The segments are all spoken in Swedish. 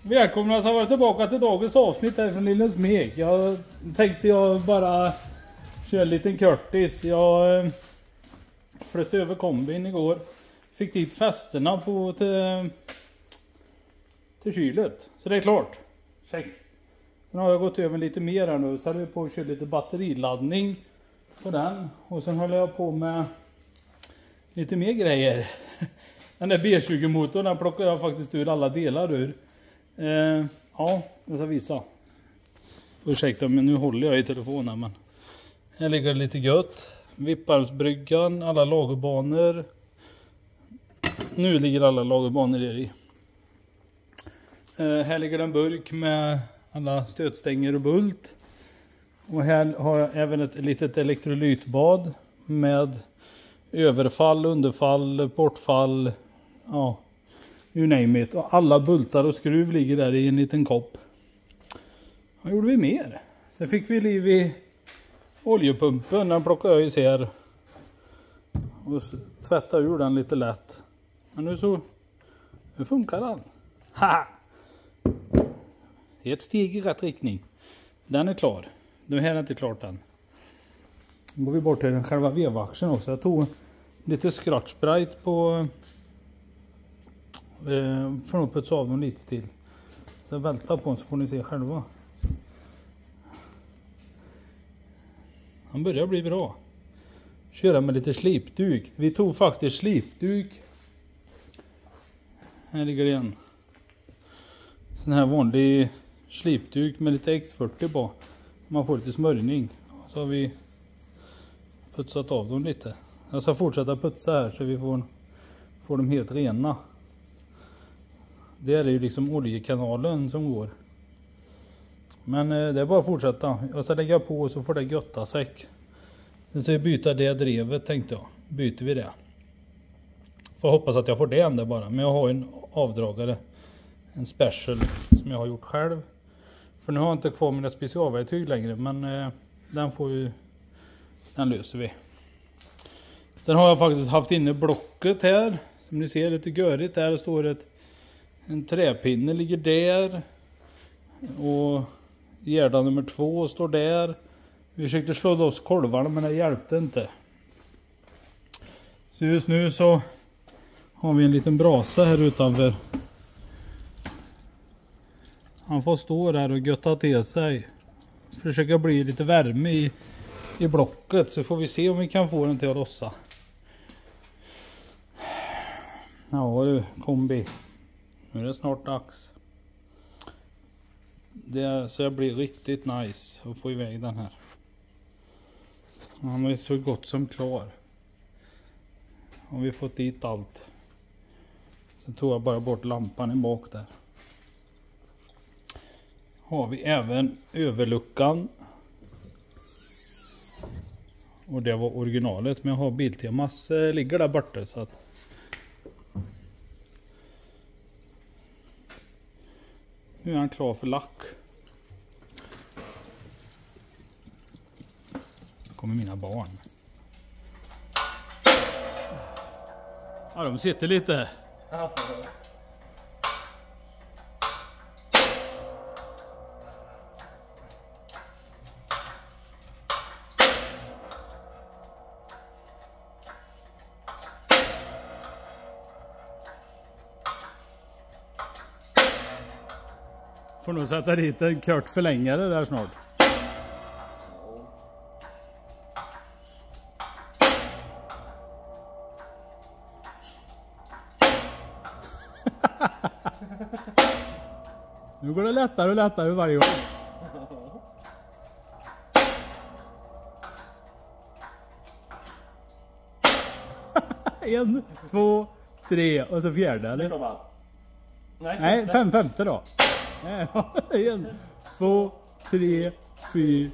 Välkomna att vara tillbaka till dagens avsnitt här från Lille Smeg. Jag tänkte jag bara köra en liten kortis. Jag flyttade över kombin igår. Fick dit fästerna till kylet. Så det är klart. Check. Sen har jag gått över lite mer här nu. Så hade jag på att köra lite batteriladdning på den. Och sen håller jag på med lite mer grejer. Den där B20-motorn, den plockar jag faktiskt ur alla delar ur. Ja, jag ska visa. Ursäkta, men nu håller jag i telefonen. Men här ligger det lite gött. Vipparmsbryggan, alla lagerbanor. Nu ligger alla lagerbanor i. Här ligger en burk med alla stötstänger och bult. Och här har jag även ett litet elektrolytbad med överfall, underfall, bortfall. Ja, you name it. Och alla bultar och skruv ligger där i en liten kopp. Vad gjorde vi mer? Sen fick vi liv i oljepumpen. Den plockade jag isär. Och tvättade ur den lite lätt. Men nu funkar den. Ha! Det är ett steg i rätt riktning. Den är klar. Nu här är inte klart än. Nu går vi bort till den själva vevaxeln också. Jag tog lite scratchbrite på... får nog putsa av dem lite till. Så välta på den så får ni se själva. Han börjar bli bra. Köra med lite slipduk. Vi tog faktiskt slipduk. Här ligger det igen. Sån här vanlig slipduk med lite X40 på. Man får lite smörjning. Så har vi putsat av dem lite. Jag ska fortsätta putsa här så vi får dem helt rena. Det är ju liksom oljekanalen som går. Men det är bara att fortsätta. Jag ska lägga på så får det götta säck. Sen ska jag byta det drevet tänkte jag. Byter vi det. Får hoppas att jag får det ändå bara. Men jag har en avdragare. En special som jag har gjort själv. För nu har jag inte kvar mina specialverktyg längre. Men den löser vi. Sen har jag faktiskt haft inne blocket här. Som ni ser lite görigt. Där står en träpinne ligger där. Och gärda nummer 2 står där. Vi försökte slå loss kolvarna men det hjälpte inte. Så just nu så har vi en liten brasa här utanför. Han får stå där och götta till sig. Försöka bli lite värme i blocket så får vi se om vi kan få den till att lossa. Ja du, kombi. Nu är det snart dags. Så jag blir riktigt nice att få iväg den här. Han är så gott som klar. Har vi fått dit allt. Så tog jag bara bort lampan i bak där. Har vi även överluckan. Och det var originalet. Men jag har Biltemas ligger där borta så att. Nu är han klar för lack. Nu kommer mina barn. Ja, de sitter lite. Får nog sätta dit en kort förlängare där snart. Nu går det lättare och lättare varje gång. 1, 2, 3 och så fjärde eller? Nej, 5/5 då. 1, 2, 3, 4.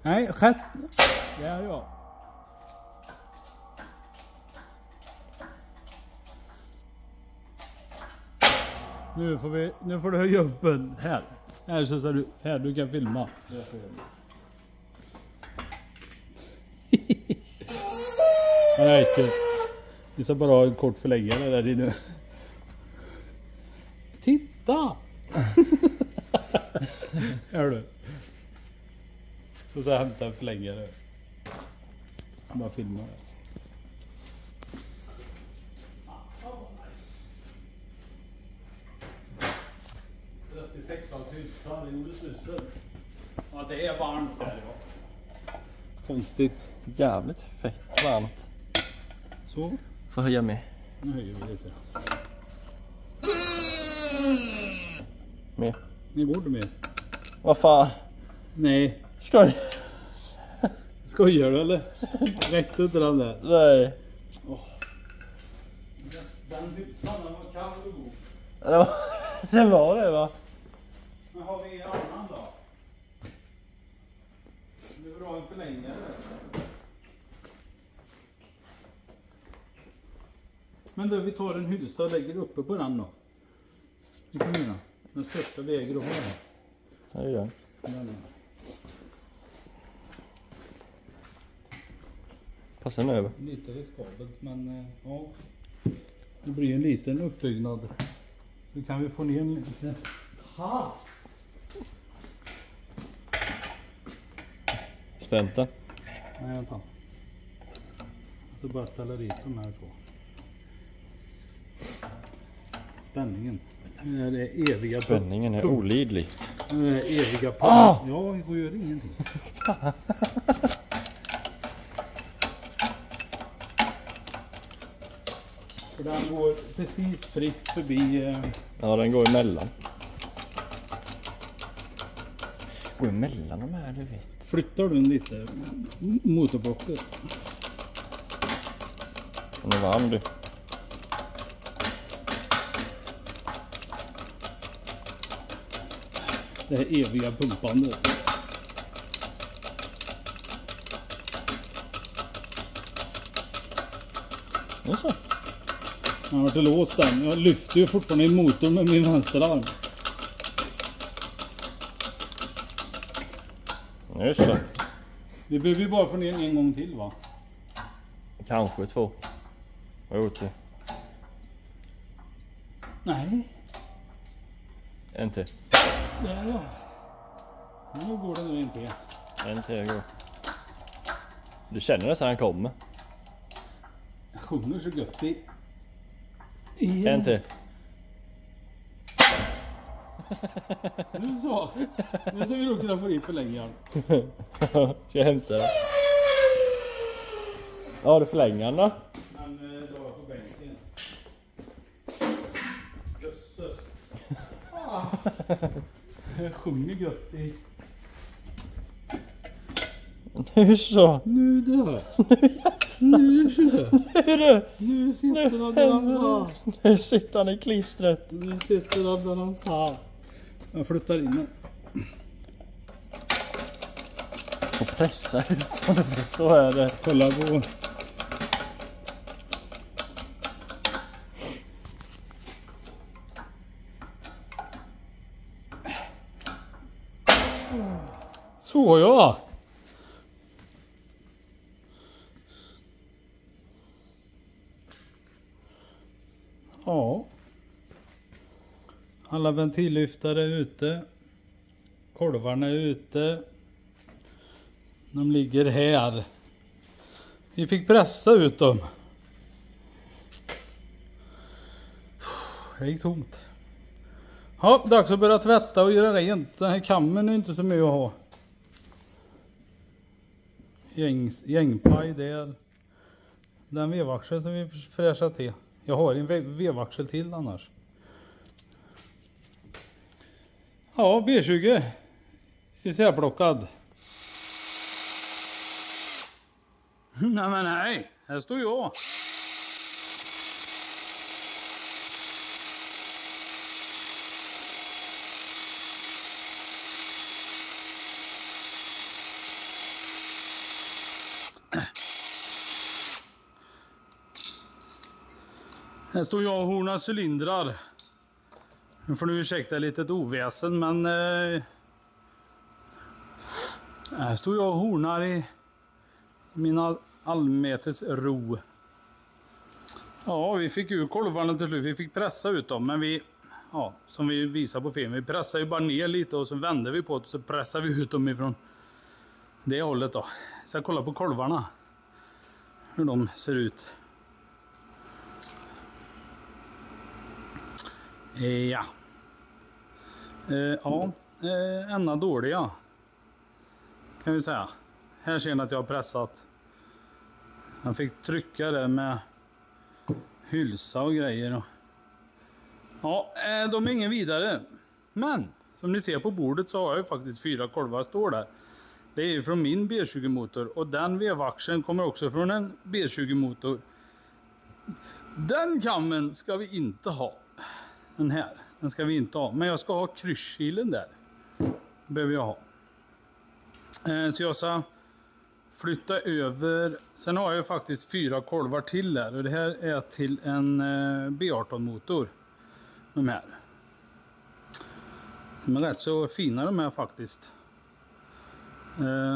Nej, 6. Ja. Nu får du höja upp den här. Här så du här du kan filma. Nej, vi ska bara ha en kort förlängare där inne. Titta! Hör du? Och så hämtar jag förlängare. Jag bara filmar det. 36ans hylstar, det gjorde slussen. Ja, det är varmt här, ja. Konstigt. Jävligt fett varmt. Så. Får höja med. Nu höjer vi lite. Mer. Ni borde med. Vad fan? Nej. Skoj. Skojar du eller? Räckte inte den där? Nej. Oh. Den hylsan, den var kall och god. Det var det va? Men har vi en annan då? Du vill ha en förlängare. Men då vi tar en hylsa och lägger uppe på den då. Du kan mena. Den största väger att ha här. Ja, det gör Den. Passar den över. Lite riskabelt men ja. Det blir en liten uppbyggnad. Så kan vi få ner en lite. Ha! Spänt den? Nej, vänta. Så bara ställa dit de här två. Spänningen. Det är eviga. Spänningen är olidlig. Eviga på. Ah! Ja, det gör ingenting. För den går precis fritt förbi. Ja, den går emellan. Går emellan de här, du vet. Flyttar du lite motorblocket. Den är varm du. Det här eviga pumpandet. Det är så. Jag har varit låst den. Jag lyfter ju fortfarande i motorn med min vänsterarm. Just så. Vi behöver ju bara få ner en gång till va? Kanske 2. Vad har gjort det? Nej. En till. Ja. Nu går det nog inte. En till går. Du känner nästan han kommer. Jag sjunger så gött i. En till. Nu så. Nu ska vi nog kunna få i förlängaren. Ska jag hämta den? Ja, du förlänger då? Men dra på bänken. Jösses. Jag sjunger gött i. Nu så. Nu dör. Nu kör. Nu Nu sitter han där han sa. Nu sitter han i klistret. Nu sitter han där han sa. Jag flyttar in den. Och pressa ut som du vet. Då är det. Kolla på. Så ja. Ja. Alla ventillyftare är ute. Kolvarna är ute. De ligger här. Vi fick pressa ut dem. Det gick tomt. Ja, dags att börja tvätta och göra rent. Den här kammen är inte så mycket att ha. Gängpaj där. Den vevaxel som vi fräschar till. Jag har en vevaxel till annars. Ja, B20. Isärplockad. Nej men nej, här står jag. Här står jag och hornar cylindrar. Nu får ni ursäkta lite oväsen men här står jag och hornar i min allmetes ro. Ja, vi fick ur kolvarna till slut. Vi fick pressa ut dem men vi ja, som vi visar på film. Vi pressar ju bara ner lite och så vänder vi på det och så pressar vi ut dem ifrån det hållet då. Så jag kollar på kolvarna. Hur de ser ut. Ja. Ena dåliga. Kan vi säga. Här ser ni att jag har pressat. Jag fick trycka det med hylsa och grejer. Ja, de är ingen vidare. Men som ni ser på bordet så har jag ju faktiskt 4 kolvar står där. Det är ju från min B20-motor. Och den vevaxeln kommer också från en B20-motor. Den kammen ska vi inte ha. Den här. Den ska vi inte ha. Men jag ska ha krysskilen där. Behöver jag ha. Så jag ska flytta över. Sen har jag faktiskt 4 kolvar till där. Och det här är till en B18-motor. De här. De är rätt så fina de här faktiskt.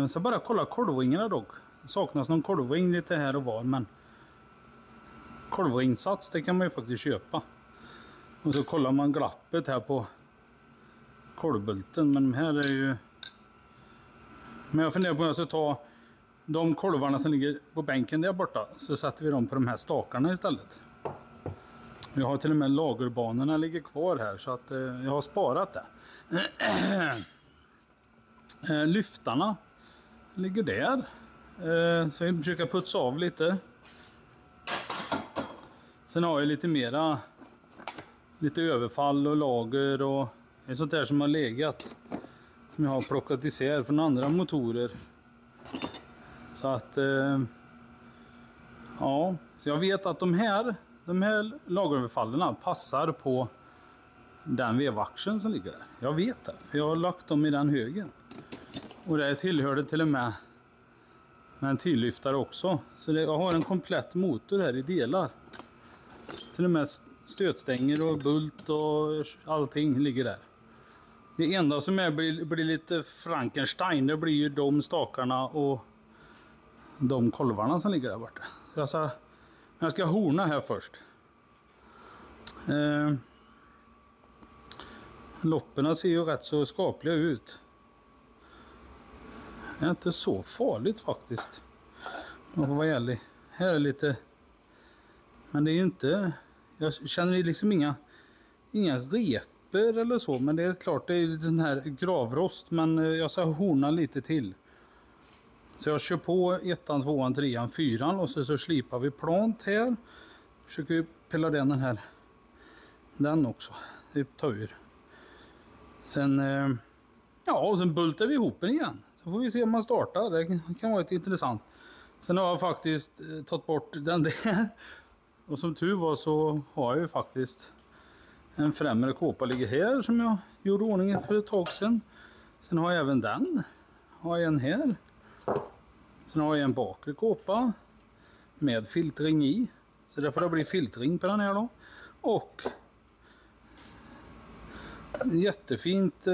Så bara kolla kolvringarna dock. Det saknas någon kolvring lite här och var. Men kolvringsats det kan man ju faktiskt köpa. Och så kollar man glappet här på kolvbulten. Men de här är ju... Men jag funderar på att jag ska ta de kolvarna som ligger på bänken där borta. Så sätter vi dem på de här stakarna istället. Vi har till och med lagerbanorna ligger kvar här. Så att jag har sparat det. Lyftarna ligger där. Så jag försöker putsa av lite. Sen har jag lite mera... Lite överfall och lager och sånt där som har legat. Som jag har plockat isär från andra motorer. Så att... ja, så jag vet att de här lageröverfallen passar på den vevaxeln som ligger där. Jag vet det, för jag har lagt dem i den högen. Och det tillhörde till och med en tilllyftare också. Så jag har en komplett motor här i delar. Till och med stötstänger och bult och allting ligger där. Det enda som blir lite Frankenstein, det blir ju de stakarna och de kolvarna som ligger där borta. Så jag ska horna här först. Lopperna ser ju rätt så skapliga ut. Det är inte så farligt faktiskt. Jag får vara ärlig. Här är lite... Men det är ju inte... Jag känner liksom inga reper eller så. Men det är klart, det är lite sån här gravrost. Men jag ska horna lite till. Så jag kör på 1, 2, 3, 4 och så slipar vi plant här. Försöker vi pilla den också. Det tar ur. Sen, och sen bultar vi ihop den igen. Så får vi se om man startar. Det kan vara lite intressant. Sen har jag faktiskt tagit bort den där. Och som tur var så har jag ju faktiskt en främre kåpa ligger här som jag gjorde ordningen för ett tag sedan. Sen har jag även den. Har jag en här. Sen har jag en bakre kåpa med filtring i. Så därför det blir filtring på den här då. Och jättefint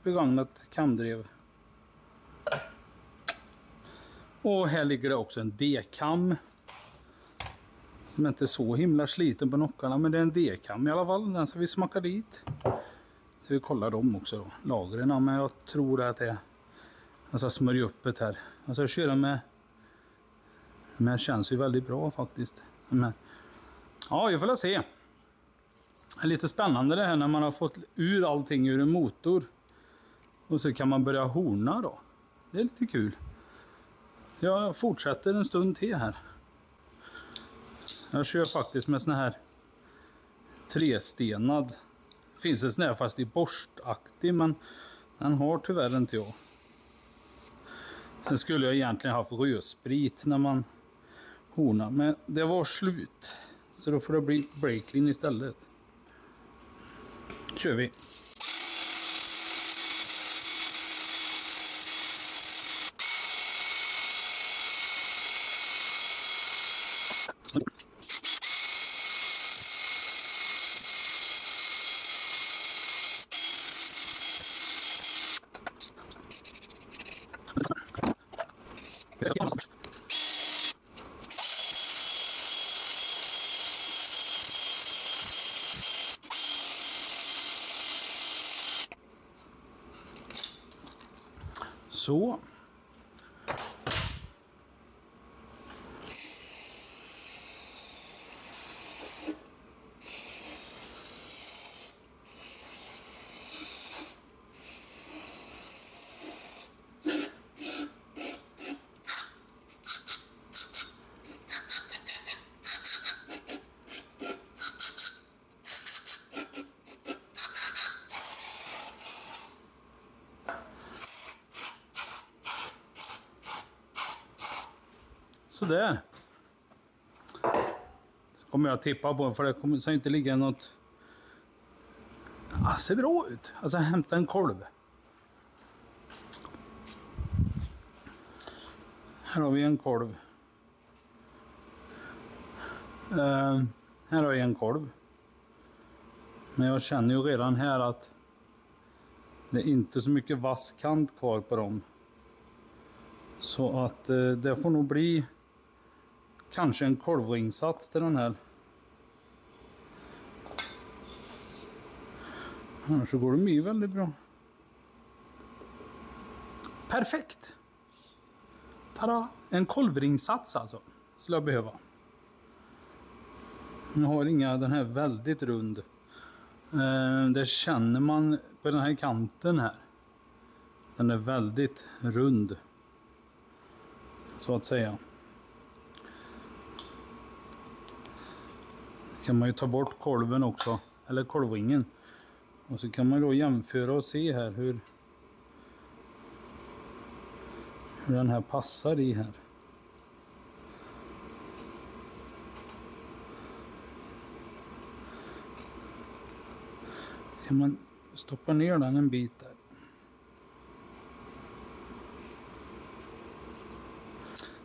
begagnat kamdrev. Och här ligger det också en D-kam. Som inte är så himla sliten på nockarna, men det är en D-kam i alla fall. Den ska vi smaka dit. Så vi kollar dem också då, lagren. Men jag tror att det är... Jag ska smörja upp det här. Jag ska köra med... Men det känns ju väldigt bra faktiskt. Men... Ja, vi får se. Det är lite spännande det här när man har fått ur allting ur en motor. Och så kan man börja horna då. Det är lite kul. Så jag fortsätter en stund till här. Jag kör faktiskt med sån här trestenad. Finns en sån här fast i borstaktig, men den har tyvärr inte jag. Sen skulle jag egentligen haft rödsprit när man hornar, men det var slut. Så då får det bli breaklin istället. Kör vi. Så. Så där. Så kommer jag tippa på, för det kommer så inte ligga något. Ser bra ut. Alltså hämta en kolv. Här har vi en kolv. Här har vi en kolv. Men jag känner ju redan här att det är inte så mycket vass kant kvar på dem. Så att det får nog bli kanske en kolvinsats till den här. Annars så går de ju väldigt bra. Perfekt! Tada! En kolvringsats alltså. Skulle jag behöva. Jag har inga, den här väldigt rund. Det känner man på den här kanten här. Den är väldigt rund. Så att säga. Kan man ju ta bort kolven också. Eller kolvringen. Och så kan man då jämföra och se här hur den här passar i här. Kan man stoppa ner den en bit där.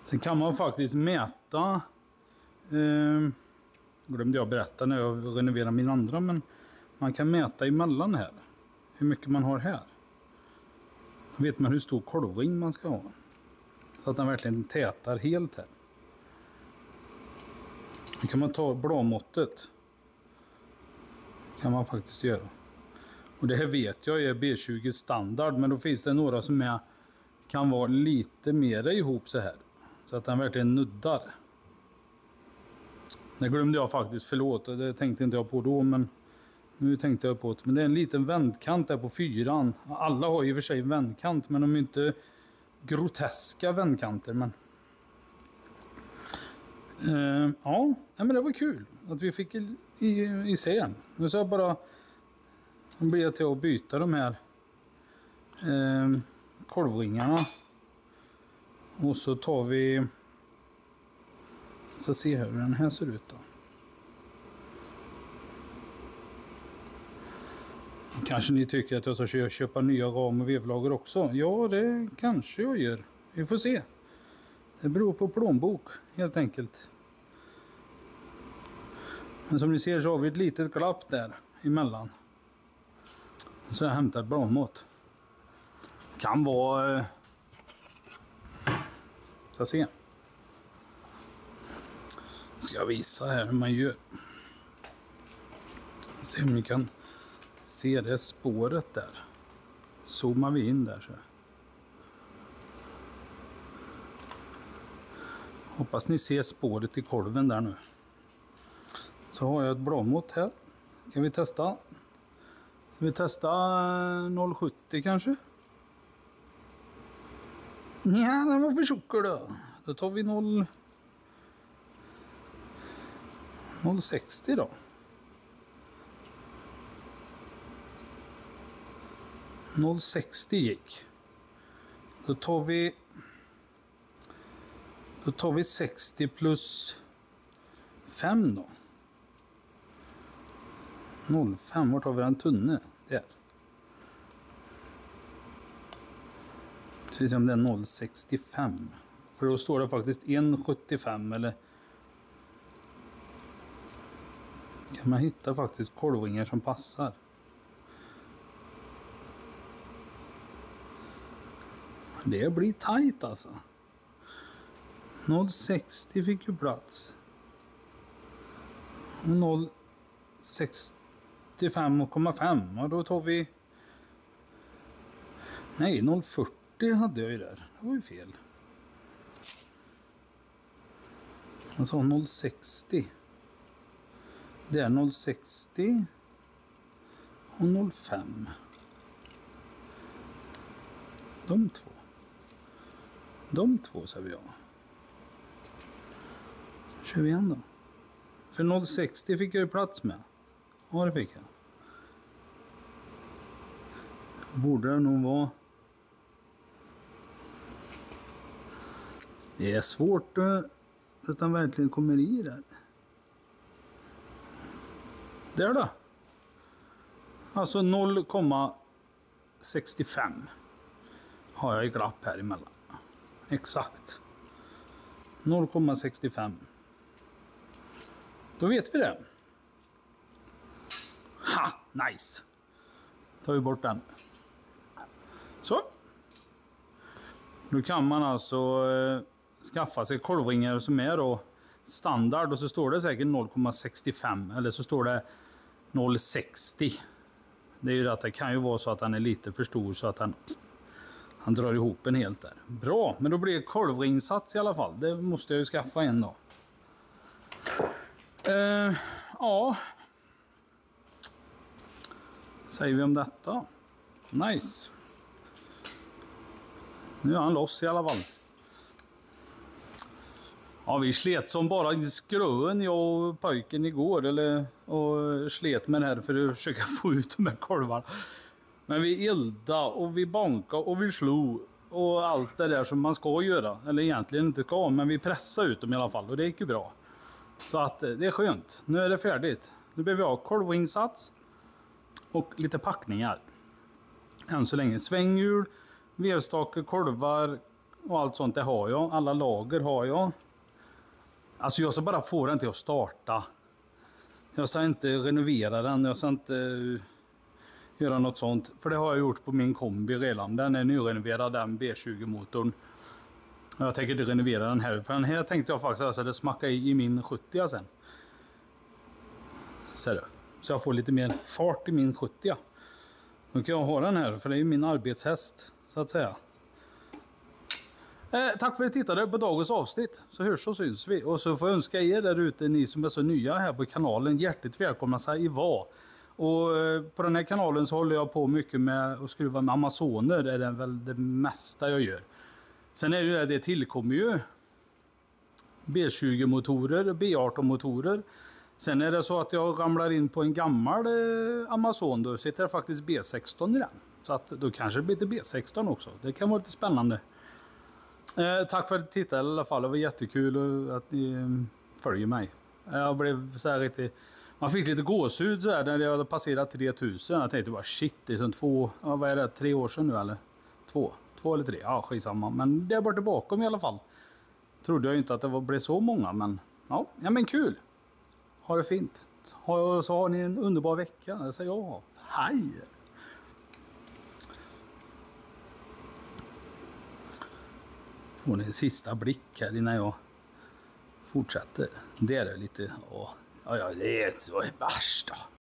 Sen kan man faktiskt mäta. Glömde jag berätta när jag renoverade min andra, men man kan mäta emellan här. Hur mycket man har här. Då vet man hur stor kolvring man ska ha. Så att den verkligen tätar helt här. Då kan man ta blåmåttet. Kan man faktiskt göra. Och det här vet jag är B20 standard, men då finns det några som kan vara lite mer ihop så här. Så att den verkligen nuddar. Det glömde jag faktiskt, förlåt. Det tänkte inte jag på då, men nu tänkte jag på det. Men det är en liten vändkant där på 4. Alla har ju i och för sig vändkant, men de är inte groteska vändkanter. Men ja, men det var kul att vi fick i scen. Nu så jag bara blir jag till att byta de här kolvringarna. Och så tar vi, så se hur den här ser ut då. Kanske ni tycker att jag ska köpa nya ram- och vevlager också. Ja, det kanske jag gör. Vi får se. Det beror på plånbok helt enkelt. Men som ni ser så har vi ett litet glapp där emellan. Så jag hämtar blåmått. Kan vara... Så se. Ska jag visa här hur man gör. Se om ni kan se det spåret där. Zoomar vi in där så. Hoppas ni ser spåret i kolven där nu. Så har jag ett blåmått här. Kan vi testa? Ska vi testa 0,70 kanske? Ja, den var för tjock då. Då tar vi 0,60 då. 0,60 gick. Då tar vi 60 plus 5 då. 0,5. Vart har vi den tunne? Där. Precis som det är 0,65. För då står det faktiskt 1,75 eller. Kan man hitta faktiskt kolvringar som passar. Det blir tajt alltså. 0,60 fick ju plats. 0,65,5. Och då tar vi... Nej, 0,40 0,40 hade jag ju där. Det var ju fel. Jag sa 0,60. Det är 0,60 och 0,5. De två säger jag. Kör vi igen då. För 0,60 fick jag ju plats med. Ja, det fick jag. Borde det nog vara. Det är svårt att den verkligen kommer i där. Där då. Alltså 0,65 har jag i glapp här emellan. Exakt. 0,65. Då vet vi det. Ha! Nice. Tar vi bort den. Så. Nu kan man alltså skaffa sig kolvringar som är då standard. Och så står det säkert 0,65. Eller så står det 0,60. Det är ju att det kan ju vara så att den är lite för stor så att han drar ihop en helt där. Bra, men då blir det kolvringsats i alla fall. Det måste jag ju skaffa en då. Ja. Säger vi om detta. Nice. Nu är han loss i alla fall. Ja, vi slet som bara skrön jag och pojken igår. Och slet med det här för att försöka få ut de här kolvarna. Men vi eldade och vi bankade och vi slog. Och allt det där som man ska göra. Eller egentligen inte ska, men vi pressade ut dem i alla fall. Och det gick ju bra. Så att det är skönt. Nu är det färdigt. Nu behöver vi ha kolvinsats. Och lite packningar. Än så länge svänghjul, vevstake, kolvar och allt sånt det har jag. Alla lager har jag. Alltså jag ska bara få den till att starta. Jag ska inte renovera den. Jag ska inte göra något sånt. För det har jag gjort på min kombi redan. Den är nyrenoverad, den B20-motorn. Jag tänker inte renovera den här. För den här tänkte jag faktiskt att det smackar i min 70 sen. Ser du? Så jag får lite mer fart i min 70. Nu kan jag ha den här för det är ju min arbetshäst så att säga. Tack för att ni tittade på dagens avsnitt. Så hörs och syns vi. Och så får jag önska er där ute, ni som är så nya här på kanalen, hjärtligt välkomna sig i vad. Och på den här kanalen så håller jag på mycket med att skruva med Amazoner. Det är väl det mesta jag gör. Sen är det ju det tillkommer ju B20-motorer, B18-motorer. Sen är det så att jag ramlar in på en gammal Amazon. Då sitter det faktiskt B16 i den. Så att då kanske det blir till B16 också. Det kan vara lite spännande. Tack för att ni tittade i alla fall. Det var jättekul att ni följer mig. Jag blev så här riktigt... Man fick lite gåshud så här när jag hade passerat 3000. Jag tänkte bara shit, det är som 3 år sedan nu eller? 2 eller 3, ja skitsamma. Men det är bara tillbaka i alla fall. Trodde jag inte att det blev så många, men ja men kul. Ha det fint. Så har ni en underbar vecka. Det säger jag. Hej! Får ni en sista blick här innan jag fortsätter. Det är det lite... Ja, det är så värsta.